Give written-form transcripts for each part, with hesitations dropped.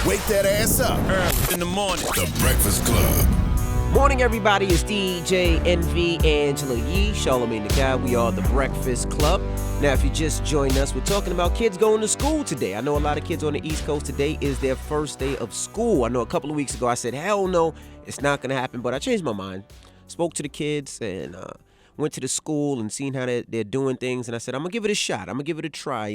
Wake that ass up. Early in the morning. The Breakfast Club. Morning, everybody. It's DJ NV, Angela Yee, Charlamagne the Guy. We are the Breakfast Club. Now, if you just joined us, we're talking about kids going to school today. I know a lot of kids on the East Coast today is their first day of school. I know a couple of weeks ago I said, hell no, it's not going to happen. But I changed my mind. Spoke to the kids and went to the school and seen how they're doing things. And I said, I'm going to give it a shot. I'm going to give it a try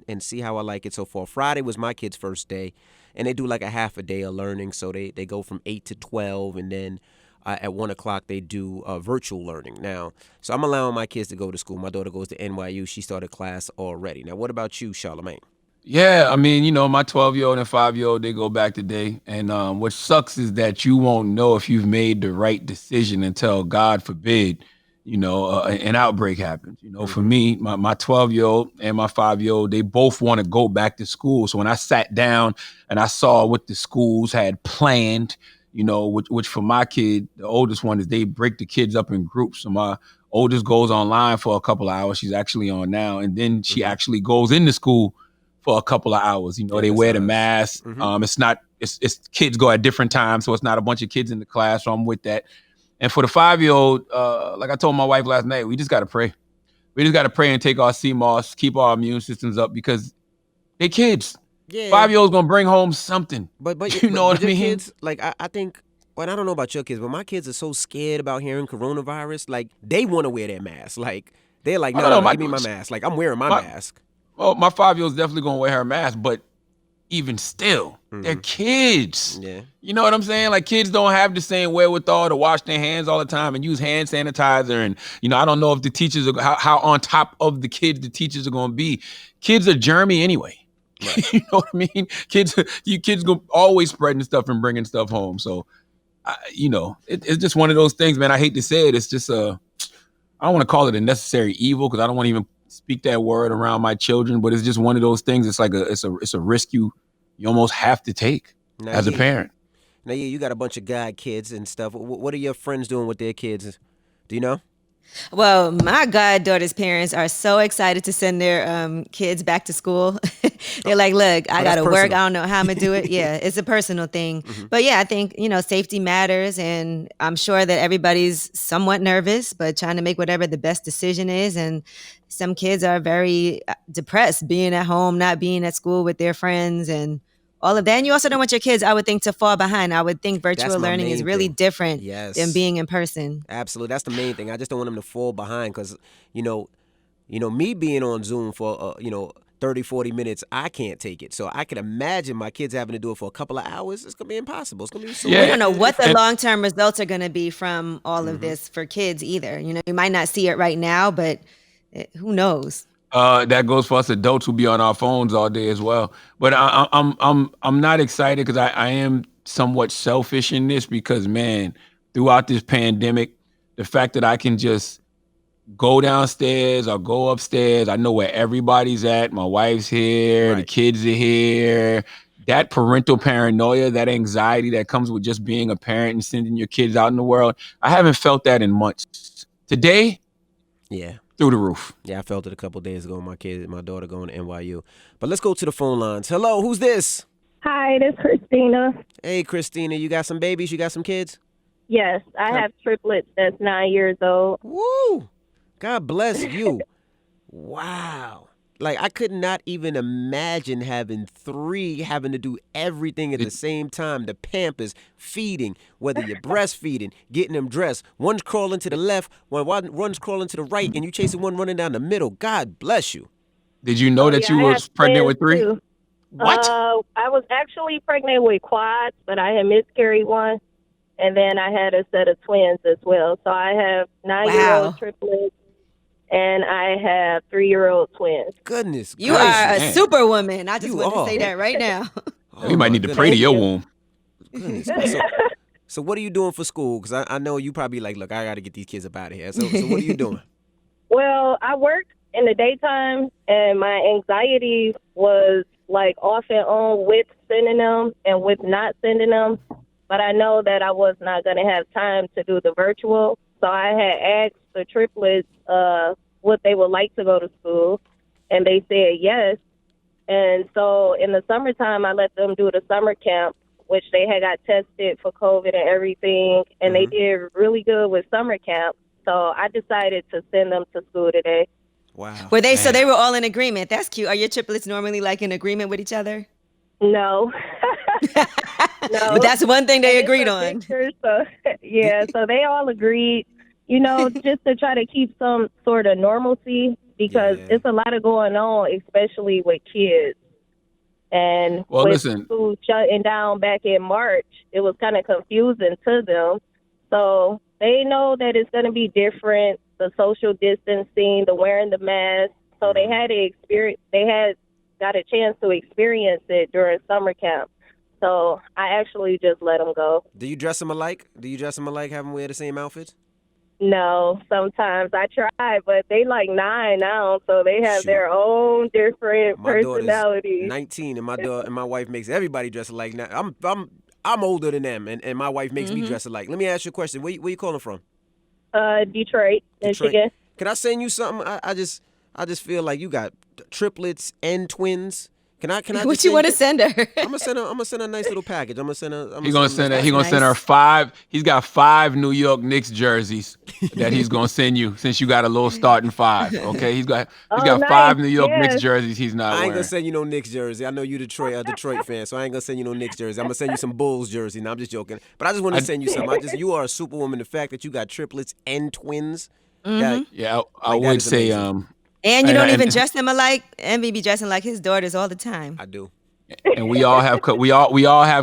and see how I like it so far. Friday was my kid's first day. And they do like a half a day of learning. So they go from 8 to 12 and then at 1 o'clock, they do virtual learning now. So I'm allowing my kids to go to school. My daughter goes to NYU. She started class already. Now, what about you, Charlamagne? Yeah, I mean, my 12-year-old and 5-year-old, they go back today. And what sucks is that you won't know if you've made the right decision until, God forbid, an outbreak happens. For me, my 12-year-old and my 5-year-old, they both want to go back to school. So when I sat down and I saw what the schools had planned, which for my kid, the oldest one, is they break the kids up in groups. So my oldest goes online for a couple of hours. She's actually on now. And then she actually goes into school for a couple of hours. They wear the mask. It's kids go at different times. So it's not a bunch of kids in the class. So I'm with that. And for the 5-year-old, like I told my wife last night, we just got to pray. We just got to pray and take our CMOS, keep our immune systems up because they kids. Yeah. 5-year-old's gonna bring home something. But you know what I mean? Kids, like I think, well, I don't know about your kids, but my kids are so scared about hearing coronavirus. Like they want to wear their mask. Like they're like, no, give me my mask. Like I'm wearing my mask. Well, my 5-year-old's definitely gonna wear her mask, but even still, they're kids. Yeah. You know what I'm saying? Like kids don't have the same wherewithal to wash their hands all the time and use hand sanitizer. And I don't know if the teachers are how on top of the kids the teachers are gonna be. Kids are germy anyway. Right. You know what I mean? Kids go always spreading stuff and bringing stuff home. So, it's just one of those things, man. I hate to say it. It's just I don't want to call it a necessary evil because I don't want to even speak that word around my children. But it's just one of those things. It's like it's a risk you almost have to take as a parent. Now, you got a bunch of god kids and stuff. What are your friends doing with their kids? Do you know? Well, my goddaughter's parents are so excited to send their kids back to school. They're like, look, I got to work. I don't know how I'm going to do it. Yeah, it's a personal thing. But yeah, I think, safety matters. And I'm sure that everybody's somewhat nervous, but trying to make whatever the best decision is. And some kids are very depressed being at home, not being at school with their friends and all of that. And you also don't want your kids, I would think, to fall behind. I would think virtual learning is really different than being in person. Absolutely. That's the main thing. I just don't want them to fall behind because, me being on Zoom for, 30, 40 minutes, I can't take it. So I can imagine my kids having to do it for a couple of hours. It's going to be impossible. It's going to be so We don't know what the long-term results are going to be from all of this for kids either. You might not see it right now, but who knows? That goes for us adults who be on our phones all day as well. But I'm not excited because I am somewhat selfish in this because, man, throughout this pandemic, the fact that I can just go downstairs or go upstairs, I know where everybody's at. My wife's here, The kids are here. That parental paranoia, that anxiety that comes with just being a parent and sending your kids out in the world, I haven't felt that in months. Today, yeah. Through the roof. Yeah, I felt it a couple of days ago. My daughter going to NYU. But let's go to the phone lines. Hello, who's this? Hi, this is Christina. Hey, Christina, you got some babies? You got some kids? Yes, I have triplets that's 9 years old. Woo! God bless you. Wow. Like, I could not even imagine having 3 having to do everything at the same time. The Pampers, feeding, whether you're breastfeeding, getting them dressed. One's crawling to the left, one's crawling to the right, and you chasing one running down the middle. God bless you. Did you know that you was pregnant with 3? Too. What? I was actually pregnant with quads, but I had miscarried one. And then I had a set of twins as well. So I have 9-year-old triplets. And I have 3-year-old twins. Goodness. You are a superwoman. I just want to say that right now. You might need to pray to your womb. Goodness. So what are you doing for school? Because I know you probably like, look, I got to get these kids up out of here. So what are you doing? Well, I work in the daytime, and my anxiety was like off and on with sending them and with not sending them. But I know that I was not going to have time to do the virtual. So I had asked the triplets what they would like to go to school, and they said yes. And so in the summertime, I let them do the summer camp, which they had got tested for COVID and everything, and they did really good with summer camp. So I decided to send them to school today. Wow. Were they? So they were all in agreement. That's cute. Are your triplets normally like in agreement with each other? No. No. But that's one thing they It's agreed a on. picture, so yeah, so they all agreed, just to try to keep some sort of normalcy because it's a lot of going on, especially with kids. And with school shutting down back in March, it was kind of confusing to them. So they know that it's going to be different, the social distancing, the wearing the mask. So they had got a chance to experience it during summer camp. So I actually just let them go. Do you dress them alike? Have them wear the same outfits? No, sometimes I try, but they like 9 now, so they have their own different personalities. 19, and my wife makes everybody dress alike. Now I'm older than them, and my wife makes me dress alike. Let me ask you a question. Where you calling from? Detroit, Michigan. Can I send you something? I just feel like you got triplets and twins. Can I? What you want to send her? I'm gonna send a nice little package. He's gonna send her 5. He's got 5 New York Knicks jerseys that he's gonna send you since you got a little starting 5. Okay, he's got 5 New York Knicks jerseys. He's not. I ain't gonna send you no Knicks jersey. I know you Detroit fan, so I ain't gonna send you no Knicks jersey. I'm gonna send you some Bulls jersey. No, I'm just joking. But I just want to send you something. You are a superwoman. The fact that you got triplets and twins. I would say amazing. And you don't even dress them alike. Envy be dressing like his daughters all the time. I do. And we all have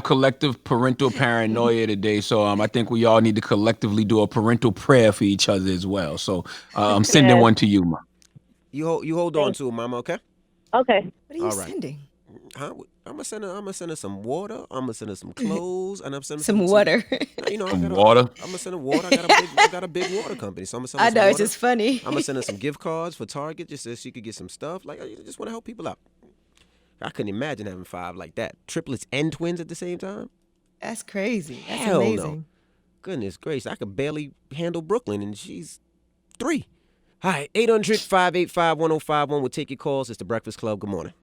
collective parental paranoia today. So I think we all need to collectively do a parental prayer for each other as well. So I'm sending one to you, Mom. You hold on to it, Mama. Okay. Okay. What are you sending? Huh? I'm gonna send her some water. I'm gonna send her some clothes, and I'm sending some water. Water. I'm gonna send her water. I got a big water company, so I'm gonna send her I know some it's just funny. I'm gonna send her some gift cards for Target, just so she could get some stuff. Like I just want to help people out. I couldn't imagine having 5 like that, triplets and twins at the same time. That's crazy. That's Hell amazing. No. Goodness gracious, I could barely handle Brooklyn, and she's 3. All right, 800-585-1051. We'll take your calls. It's the Breakfast Club. Good morning.